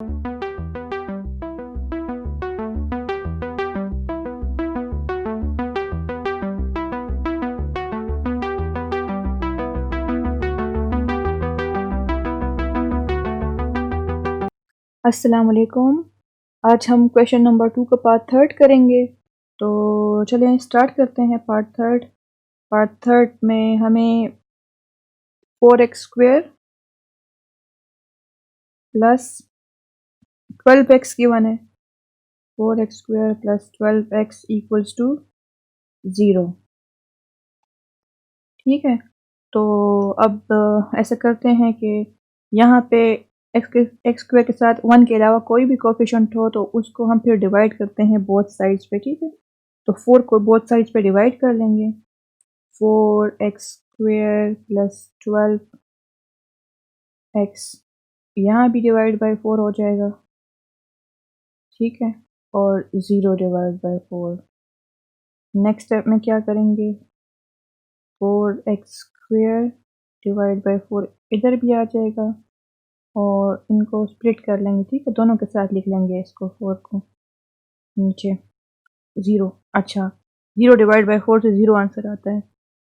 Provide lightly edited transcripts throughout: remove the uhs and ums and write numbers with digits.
अस्सलाम वालेकुम। आज हम क्वेश्चन नंबर 2 का पार्ट थर्ड करेंगे। तो चलिए स्टार्ट करते हैं पार्ट थर्ड में हमें 4x² प्लस 12x गिवन है। 4x² plus 12x equals to 0। ठीक है, तो अब ऐसा करते हैं कि यहाँ पे x² के साथ 1 के अलावा कोई भी कोफिशिएंट हो तो उसको हम फिर डिवाइड करते हैं बोथ साइड्स पे। ठीक है, तो 4 को बोथ साइड्स पे डिवाइड कर लेंगे। 4x² प्लस 12x यहाँ भी डिवाइड बाय 4 हो जाएगा। ठीक है, और 0 डिवाइड बाय 4। नेक्स्ट स्टेप में क्या करेंगे, 4x² डिवाइड बाय 4 इधर भी आ जाएगा और इनको स्प्लिट कर लेंगे। ठीक है, दोनों के साथ लिख लेंगे इसको, 4 को नीचे 0। अच्छा, 0 डिवाइड बाय 4 से 0 आंसर आता है।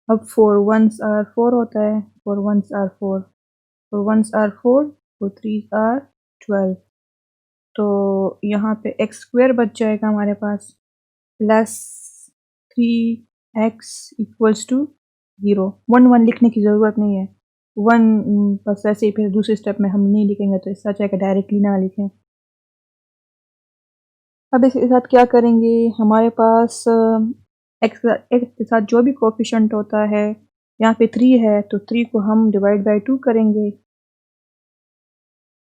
अब 4 1s आर 4 होता है, 4 1s are 4, 4 1s are 4, 4 3s are 12। तो यहाँ पे x² बच जाएगा हमारे पास प्लस 3x इक्वल्स टू 0। 1 1 लिखने की ज़रूरत नहीं है, 1 बस ऐसे ही फिर दूसरे स्टेप में हम नहीं लिखेंगे, तो इससे अच्छा है कि डायरेक्टली ना लिखें। अब इसके साथ क्या करेंगे, हमारे पास x के साथ जो भी कोफिशिएंट होता है, यहाँ पे 3 है तो 3 को हम डिवाइड बाय 2 करेंगे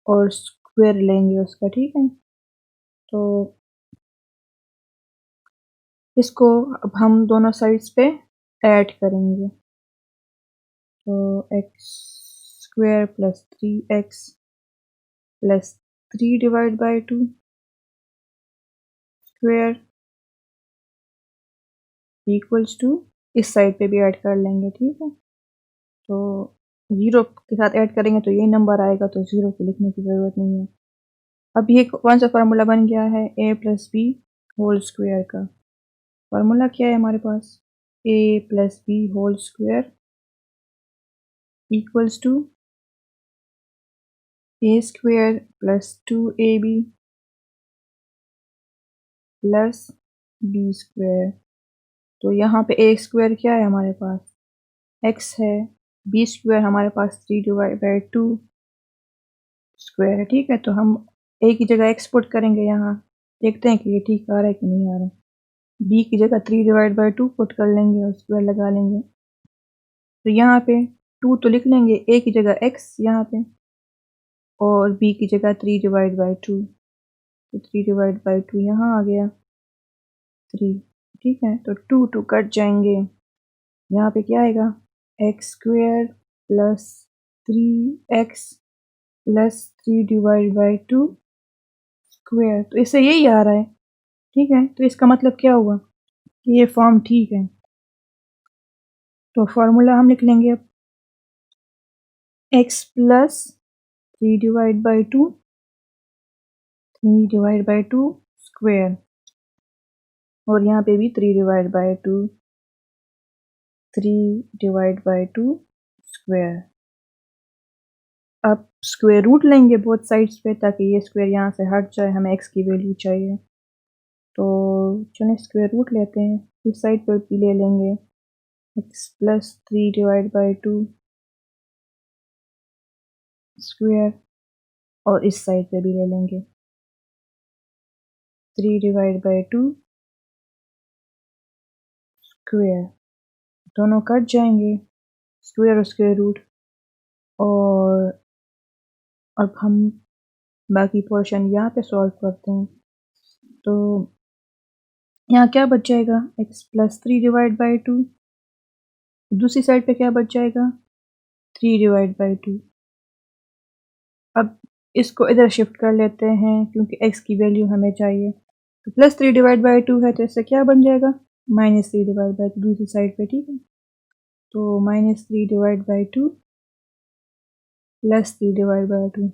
और स्क्वायर लेंगे उसका। ठीक है, तो इसको अब हम दोनों साइड्स पे ऐड करेंगे। तो x² plus 3x plus 3 divide by 2 square equals to, इस साइड पे भी ऐड कर लेंगे। ठीक है, तो 0 के साथ ऐड करेंगे तो यही नंबर आएगा, तो 0 को लिखने की ज़रूरत नहीं है। अब ये कौन सा फार्मूला बन गया है, a plus B whole square का। फार्मूला क्या है हमारे पास, a plus B whole square equals to a² plus 2ab plus b²। तो यहाँ पे a² क्या है हमारे पास, x है, b² हमारे पास 3 डिवाइड बाय 2 स्क्वायर है। ठीक है, तो हम a की जगह x पुट करेंगे, यहाँ देखते हैं कि ये ठीक आ रहा है कि नहीं आ रहा है। b की जगह 3 डिवाइड बाय 2 पुट कर लेंगे और स्क्वायर लगा लेंगे। तो यहाँ पे 2 तो लिख लेंगे, a की जगह x यहाँ पे, और b की जगह 3 डिवाइड बाय 2, तो 3 डिवाइड बाय 2 यहाँ आ गया 3। ठीक है, तो 2 2 कट जाएंगे, यहाँ पे क्या आएगा, x² plus 3x plus 3 divide by 2 square. तो इससे यही आ रहा है। ठीक है, तो इसका मतलब क्या हुआ कि ये फॉर्म ठीक है। तो फॉर्मूला हम लिख लेंगे अब, x plus 3 divide by 2 3 divide by 2 square, और यहाँ पे भी 3 divide by 2 3 divide by 2 square. अब स्क्वायर रूट लेंगे बोथ साइड्स पे, ताकि ये स्क्वायर यहाँ से हट जाए, हमें x की वैल्यू चाहिए। तो चलिए स्क्वायर रूट लेते हैं, इस साइड पर भी ले लेंगे x plus 3 divide by 2 square, और इस साइड पे भी ले लेंगे 3 डिवाइड बाय 2 स्क्वायर। दोनों कट जाएंगे, स्क्वायर और स्क्वायर रूट, और अब हम बाकी पोर्शन यहाँ पे सॉल्व करते हैं। तो यहाँ क्या बच जाएगा, x प्लस 3 डिवाइड बाय 2, दूसरी साइड पे क्या बच जाएगा, 3 डिवाइड बाय 2। अब इसको इधर शिफ्ट कर लेते हैं क्योंकि x की वैल्यू हमें चाहिए। तो प्लस 3 डिवाइड बाय 2 है, तो इससे क्या बन जाएगा, माइनस 3 डिवाइड बाय 2 दूसरी साइड पे। ठीक है, तो minus 3 divide by 2 plus 3 divide by 2,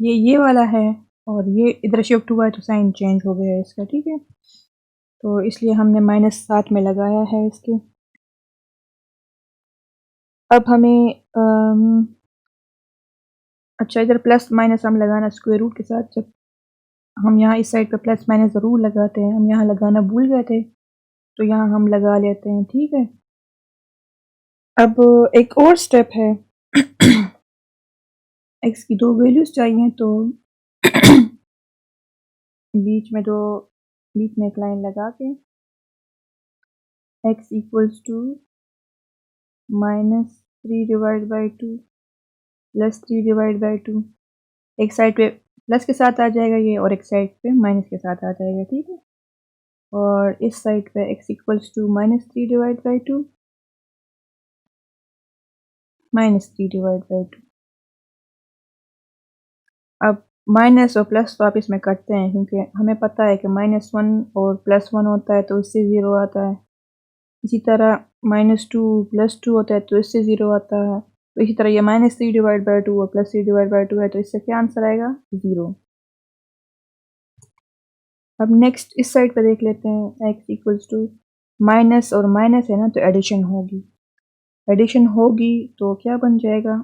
ये वाला है और ये इधर शिफ्ट हुआ है तो साइन चेंज हो गया है इसका, ठीक है। तो इसलिए हमने -7 में लगाया है इसके। अब हमें अच्छा इधर प्लस माइनस हम लगाना स्क्वायर रूट के साथ, जब हम यहाँ इस साइड पे प्लस माइनस ज़रूर लगाते हैं, हम यहाँ लगाना भूल गए थे तो यहाँ हम लगा लेते हैं, ठीक है। अब एक और स्टेप है एक्स की दो वैल्यूज चाहिए, तो बीच में एक लाइन लगा के x इक्वल्स टू -3/2 प्लस 3/2, एक साइड पे प्लस के साथ आ जाएगा ये और एक साइड पे माइनस के साथ आ जाएगा, ठीक है। और इस साइड पे x इक्वल्स टू -3/2 -3/2। अब माइनस और प्लस तो आप इसमें करते हैं क्योंकि हमें पता है कि -1 और +1 होता है तो इससे 0 आता है। इसी तरह -2 +2 होता है तो इससे 0 आता है। तो इसी तरह ये -3/2 और +3/2 है तो इससे क्या आंसर आएगा, 0। अब नेक्स्ट इस साइड पे देख लेते हैं, x इक्वल्स टू माइनस और माइनस है ना तो एडिशन होगी। एडिशन होगी तो क्या बन जाएगा,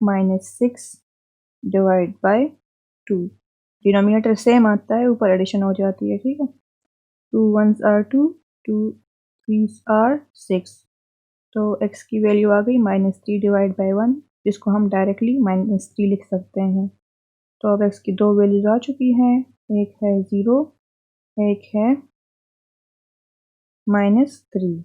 -6/2। डिनोमिनेटर सेम आता है, ऊपर एडिशन हो जाती है, ठीक है। 2 1s are 2, 2 3s are 6। तो x की वैल्यू आ गई -3/1, जिसको हम डायरेक्टली -3 लिख सकते हैं। तो अब x की दो वैल्यूज आ चुकी हैं, एक है 0, एक है -3।